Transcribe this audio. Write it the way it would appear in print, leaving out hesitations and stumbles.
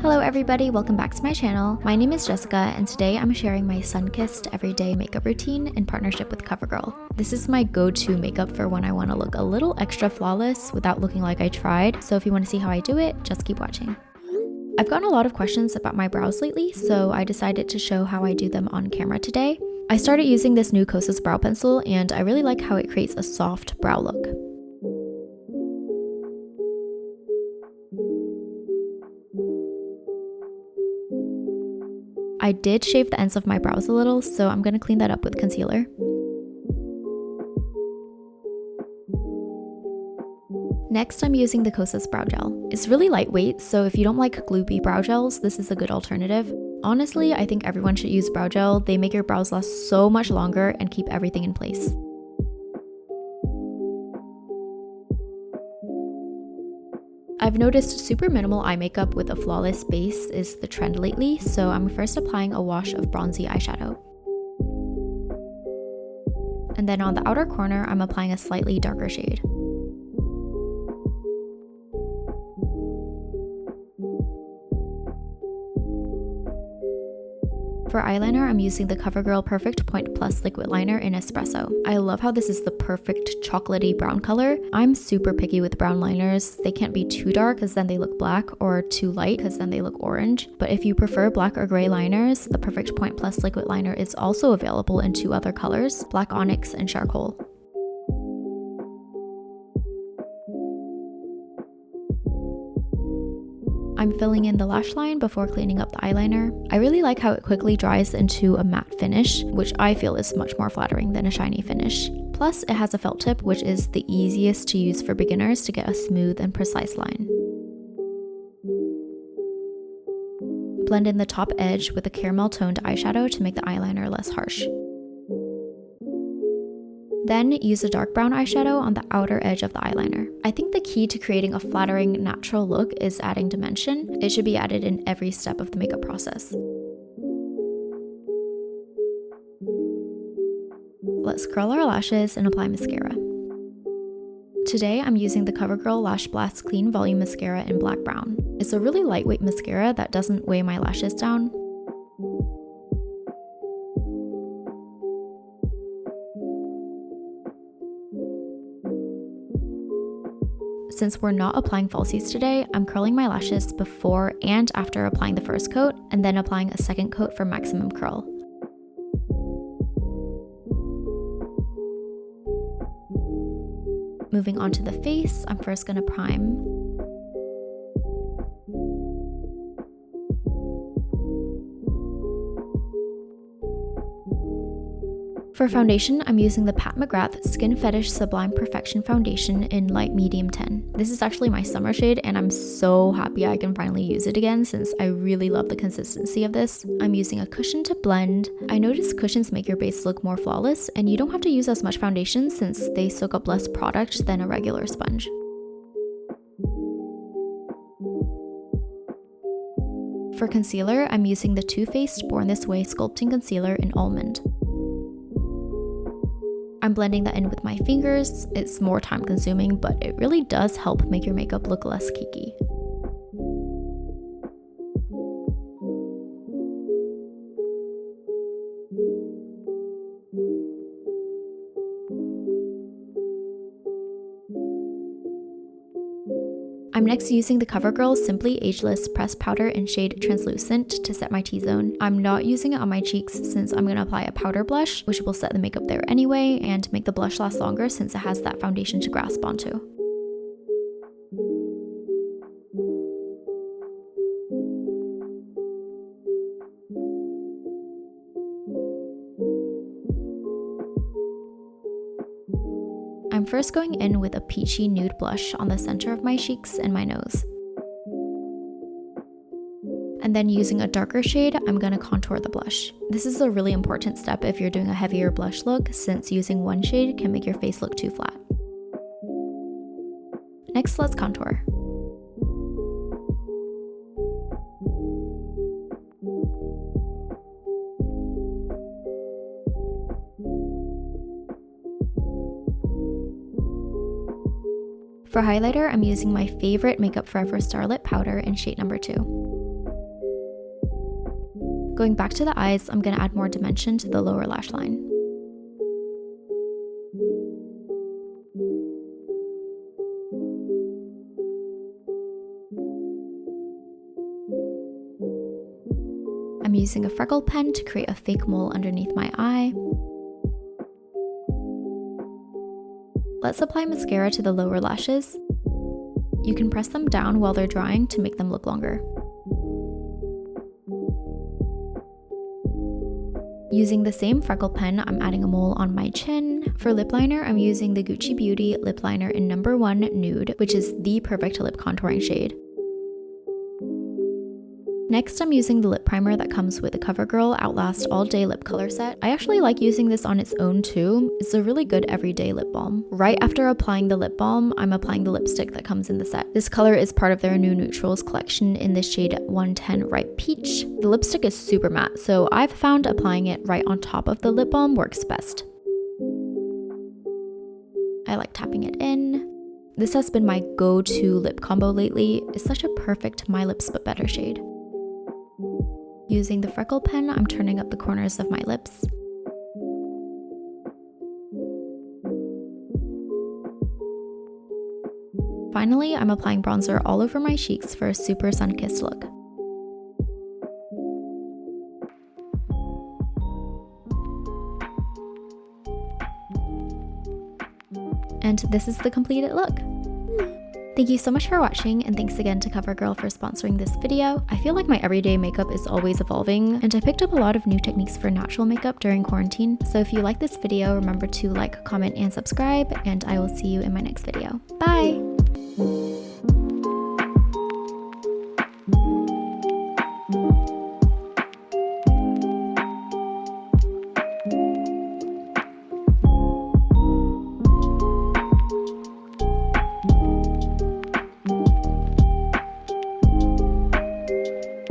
Hello everybody, welcome back to my channel. My name is Jessica and today I'm sharing my sun-kissed everyday makeup routine in partnership with COVERGIRL. This is my go-to makeup for when I want to look a little extra flawless without looking like I tried, so if you want to see how I do it, just keep watching. I've gotten a lot of questions about my brows lately, so I decided to show how I do them on camera today. I started using this new COVERGIRL brow pencil and I really like how it creates a soft brow look. I did shave the ends of my brows a little, so I'm going to clean that up with concealer. Next, I'm using the COVERGIRL brow gel. It's really lightweight, so if you don't like gloopy brow gels, this is a good alternative. Honestly, I think everyone should use brow gel. They make your brows last so much longer and keep everything in place. I've noticed super minimal eye makeup with a flawless base is the trend lately, so I'm first applying a wash of bronzy eyeshadow. And then on the outer corner, I'm applying a slightly darker shade. For eyeliner, I'm using the COVERGIRL Perfect Point Plus liquid liner in Espresso. I love how this is the perfect chocolatey brown color. I'm super picky with brown liners. They can't be too dark because then they look black, or too light because then they look orange. But if you prefer black or gray liners, the Perfect Point Plus liquid liner is also available in two other colors, black onyx and charcoal. I'm filling in the lash line before cleaning up the eyeliner. I really like how it quickly dries into a matte finish, which I feel is much more flattering than a shiny finish. Plus, it has a felt tip, which is the easiest to use for beginners to get a smooth and precise line. Blend in the top edge with a caramel toned eyeshadow to make the eyeliner less harsh. Then use a dark brown eyeshadow on the outer edge of the eyeliner. I think the key to creating a flattering, natural look is adding dimension. It should be added in every step of the makeup process. Let's curl our lashes and apply mascara. Today I'm using the COVERGIRL Lash Blast Clean Volume Mascara in black brown. It's a really lightweight mascara that doesn't weigh my lashes down. Since we're not applying falsies today, I'm curling my lashes before and after applying the first coat, and then applying a second coat for maximum curl. Moving on to the face, I'm first going to prime. For foundation, I'm using the Pat McGrath Skin Fetish Sublime Perfection Foundation in light medium 10. This is actually my summer shade and I'm so happy I can finally use it again since I really love the consistency of this. I'm using a cushion to blend. I noticed cushions make your base look more flawless and you don't have to use as much foundation since they soak up less product than a regular sponge. For concealer, I'm using the Too Faced Born This Way Sculpting Concealer in Almond. I'm blending that in with my fingers. It's more time consuming, but it really does help make your makeup look less cakey. I'm next using the COVERGIRL Simply Ageless Pressed Powder in shade Translucent to set my T-zone. I'm not using it on my cheeks since I'm going to apply a powder blush, which will set the makeup there anyway and make the blush last longer since it has that foundation to grasp onto. I'm first going in with a peachy nude blush on the center of my cheeks and my nose. And then using a darker shade, I'm going to contour the blush. This is a really important step if you're doing a heavier blush look, since using one shade can make your face look too flat. Next, let's contour. For highlighter, I'm using my favorite Makeup Forever Starlit powder in shade number 2. Going back to the eyes, I'm going to add more dimension to the lower lash line. I'm using a freckle pen to create a fake mole underneath my eye. Let's apply mascara to the lower lashes. You can press them down while they're drying to make them look longer. Using the same freckle pen, I'm adding a mole on my chin. For lip liner, I'm using the Gucci Beauty lip liner in number 1 Nude, which is the perfect lip contouring shade. Next, I'm using the lip primer that comes with the COVERGIRL Outlast All Day Lip Color Set. I actually like using this on its own too. It's a really good everyday lip balm. Right after applying the lip balm, I'm applying the lipstick that comes in the set. This color is part of their new neutrals collection in the shade 110 Ripe Peach. The lipstick is super matte, so I've found applying it right on top of the lip balm works best. I like tapping it in. This has been my go-to lip combo lately. It's such a perfect My Lips But Better shade. Using the freckle pen, I'm turning up the corners of my lips. Finally, I'm applying bronzer all over my cheeks for a super sun-kissed look. And this is the completed look. Thank you so much for watching, and thanks again to COVERGIRL for sponsoring this video. I feel like my everyday makeup is always evolving, and I picked up a lot of new techniques for natural makeup during quarantine. So if you like this video, remember to like, comment, and subscribe, and I will see you in my next video. Bye!